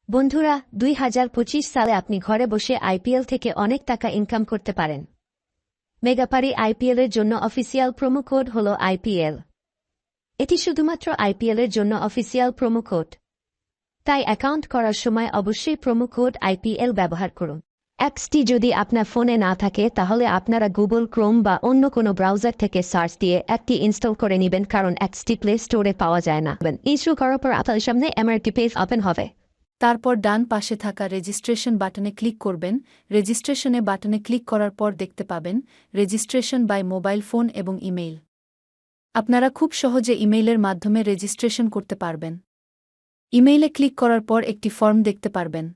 বন্ধুরা 2025 সালে আপনি ঘরে বসে আইপিএল থেকে অনেক টাকা ইনকাম করতে পারেন। মেগাপারি আইপিএল এর জন্য অফিসিয়াল প্রোমো কোড হল আইপিএল। এটি শুধুমাত্র আইপিএল এর জন্য অফিসিয়াল প্রোমো কোড, তাই অ্যাকাউন্ট করার সময় অবশ্যই প্রোমো কোড আইপিএল ব্যবহার করুন। অ্যাপসটি যদি আপনার ফোনে না থাকে তাহলে আপনারা গুগল ক্রোম বা অন্য কোনো ব্রাউজার থেকে সার্চ দিয়ে অ্যাপটি ইনস্টল করে নেবেন, কারণ অ্যাপসটি প্লে স্টোরে পাওয়া যায় না। ইনস্টল করার পর আপনার সামনে এমআরটি পেজ ওপেন হবে। তারপর ডান পাশে থাকা রেজিস্ট্রেশন বাটনে ক্লিক করবেন। রেজিস্ট্রেশনে বাটনে ক্লিক করার পর দেখতে পাবেন রেজিস্ট্রেশন বাই মোবাইল ফোন এবং ইমেইল। আপনারা খুব সহজে ইমেইলের মাধ্যমে রেজিস্ট্রেশন করতে পারবেন। ইমেইলে ক্লিক করার পর একটি ফর্ম দেখতে পারবেন।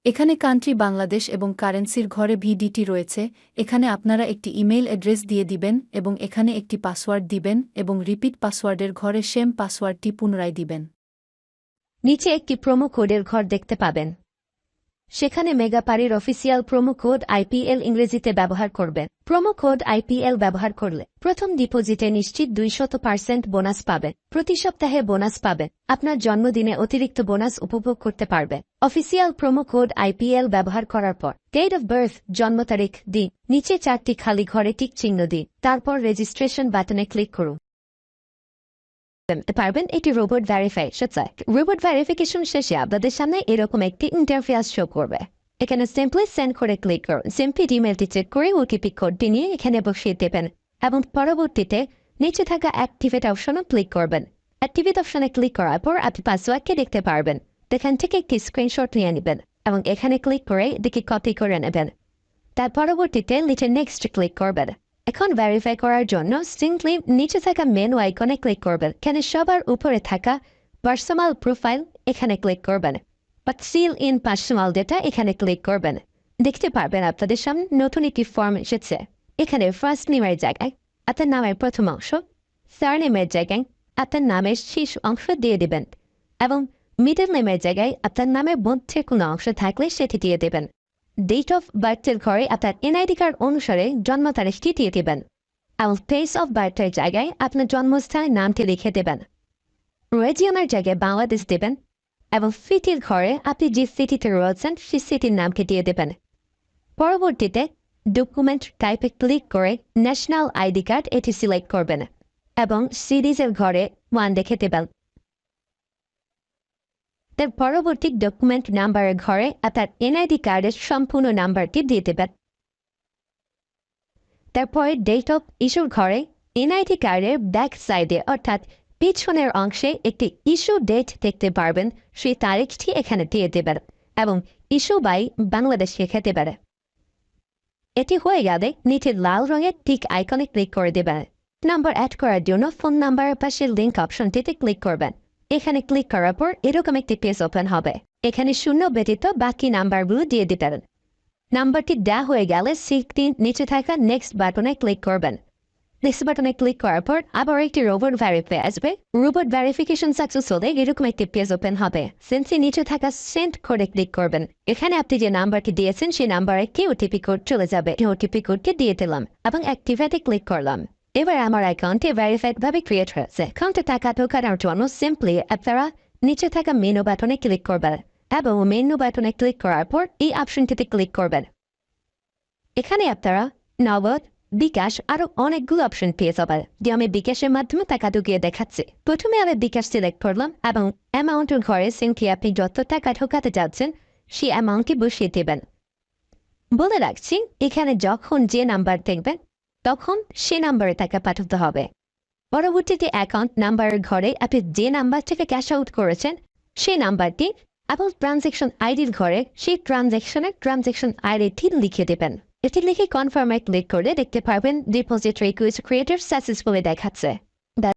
এখানে কান্ট্রি বাংলাদেশ এবং কারেন্সির ঘরে ভিডিটি রয়েছে। এখানে আপনারা একটি ইমেইল অ্যাড্রেস দিয়ে দিবেন এবং এখানে একটি পাসওয়ার্ড দিবেন এবং রিপিট পাসওয়ার্ডের ঘরে সেম পাসওয়ার্ডটি পুনরায় দিবেন। নিচে একটি প্রোমো কোডের ঘর দেখতে পাবেন। সেখানে মেগাপারির অফিসিয়াল প্রোমো কোড আইপিএল ইংরেজিতে ব্যবহার করবেন। প্রোমো কোড আইপিএল ব্যবহার করলে প্রথম ডিপোজিটে নিশ্চিত 200% বোনাস পাবেন। প্রতি সপ্তাহে বোনাস পাবেন। আপনার জন্মদিনে অতিরিক্ত বোনাস উপভোগ করতে পারবেন। অফিসিয়াল প্রোমো কোড আইপিএল ব্যবহার করার পর ডেট অফ বার্থ জন্ম তারিখ দিন, নিচে 4টি খালি ঘরে টিক চিহ্ন দিন, তারপর রেজিস্ট্রেশন বাটনে ক্লিক করুন। পারবেন এটি রোবট ভেরিফিকেশন। রোবট ভেরিফিকেশন শেষে আপনাদের সামনে এরকম একটি ইন্টারফেস শো করবে। এখানে সিম্পলি সেন্ড করে ক্লিক করুন। সিম্পলি ইমেলটি চেক করে ওটিপি কোডটি নিয়ে এখানে বসিয়ে দেবেন এবং পরবর্তীতে নিচে থাকা অ্যাক্টিভেট অপশনে ক্লিক করবেন। অ্যাক্টিভেট অপশনে ক্লিক করার পর আপনি পাসওয়ার্ডকে দেখতে পারবেন। এখান থেকে একটি স্ক্রিনশট নিয়ে নেবেন এবং এখানে ক্লিক করে এটিকে কপি করে নেবেন। তার পরবর্তীতে নিচে নেক্সট ক্লিক করবেন। এখন ভেরিফাই করার জন্য সিম্পলি নিচে থাকা মেনু আইকনে ক্লিক করবেন। এখানে সবার উপরে থাকা পার্সোনাল প্রোফাইল এখানে ক্লিক করবেন। But seal in personal data এখানে ক্লিক করবেন। দেখতে পারবেন আপনাদের সামনে নতুন একটি ফর্ম এসেছে। এখানে ফার্স্ট নেমের জায়গায় আপনার নামের প্রথম অংশ, সারনেমের জায়গায় আপনার নামের শেষ অংশ দিয়ে দেবেন এবং মিডল নেমের জায়গায় আপনার নামের মধ্যে কোনো অংশ থাকলে সেটি দিয়ে দেবেন। ডেট অফ বার্থের ঘরে আপনার এনআইডি কার্ড অনুসারে জন্ম তারিখটি দিয়ে দেবেন এবং প্লেস অফ বার্থের জায়গায় আপনার জন্মস্থানের নামটি লিখে দেবেন। রিজিয়নের জায়গায় বাংলাদেশ দেবেন এবং সিটির ঘরে আপনি যে সিটিতে রয়েছেন সেই সিটির নামকে দিয়ে দেবেন। পরবর্তীতে ডকুমেন্ট টাইপে ক্লিক করে ন্যাশনাল আইডি কার্ড এটি সিলেক্ট করবেন এবং সিরিজের ঘরে 1 দেখে দেবেন। তার পরবর্তী ডকুমেন্ট নাম্বারের ঘরে আপনার এনআইডি কার্ডের সম্পূর্ণ নাম্বারটি দিয়ে দেবেন। তারপরে ডেট অফ ইস্যুর ঘরে এনআইডি কার্ডের ব্যাক সাইডে অর্থাৎ পিছনের অংশে একটি ইস্যু ডেট দেখতে পারবেন, সেই তারিখটি এখানে দিয়ে দেবেন এবং ইস্যু বাই বাংলাদেশ লিখে দেবেন। এটি হয়ে গেলে নিচে লাল রঙের টিক আইকনে ক্লিক করে দেবেন। নাম্বার অ্যাড করার জন্য ফোন নাম্বারের পাশে লিঙ্ক অপশনটিতে ক্লিক করবেন। এখানে ক্লিক করার পর এরকম একটি পেজ ওপেন হবে। এখানে শূন্য ব্যতীত বাকি নাম্বারগুলো দিয়ে দিবেন। নাম্বারটি দেওয়া হয়ে গেলে সিটির নিচে থাকা নেক্সট বাটনে ক্লিক করবেন। নেক্সট বাটনে ক্লিক করার পর আবার একটি রোবট ভেরিফাই আসবে। রোবট ভেরিফিকেশন সাকসেস হলে এরকম একটি পেজ ওপেন হবে। সিম্পলি নিচে থাকা সেন্ড কোডে ক্লিক করবেন। এখানে আপনি যে নাম্বারটি দিয়েছেন সেই নাম্বারে একটি ওটিপি কোড চলে যাবে। এই ওটিপি কোডটি দিয়ে দিলাম এবং অ্যাক্টিভেটে ক্লিক করলাম। এবার আমার অ্যাকাউন্টে ভেরিফাইড ভাবে ক্রিয়েট হয়েছে। অ্যাকাউন্টে টাকা ঢোকানোর জন্য সিম্পলি আপনারা নিচে থাকা মেনু বাটনে ক্লিক করবেন এবং মেনু বাটনে ক্লিক করার পর এই অপশনটিতে ক্লিক করবেন। এখানে আপনারা নগদ, বিকাশ আরো অনেকগুলো অপশন পেয়ে যাবেন। যে আমি বিকাশের মাধ্যমে টাকা ঢুকিয়ে দেখাচ্ছি। প্রথমে আমি বিকাশ সিলেক্ট করলাম এবং অ্যামাউন্টের ঘরে সিম্পলি আপনি যত টাকা ঢোকাতে যাচ্ছেন সেই অ্যামাউন্টটি বসিয়ে দেবেন। বলে রাখছি, এখানে যখন যে নাম্বার দেখবেন তখন সে নাম্বারে টাকা পাঠাতে হবে। পরবর্তীতে অ্যাকাউন্ট নাম্বারের ঘরে আপনি যে নাম্বার থেকে ক্যাশ আউট করেছেন সেই নাম্বারটি এবং ট্রানজ্যাকশন আইডির ঘরে সেই ট্রানজ্যাকশন আইডিটি লিখে দেবেন। এটি লিখে কনফার্মে ক্লিক করে দেখতে পারবেন ডিপোজিট রিকোয়েস্ট ক্রিয়েটেড সাকসেসফুলি দেখাচ্ছে।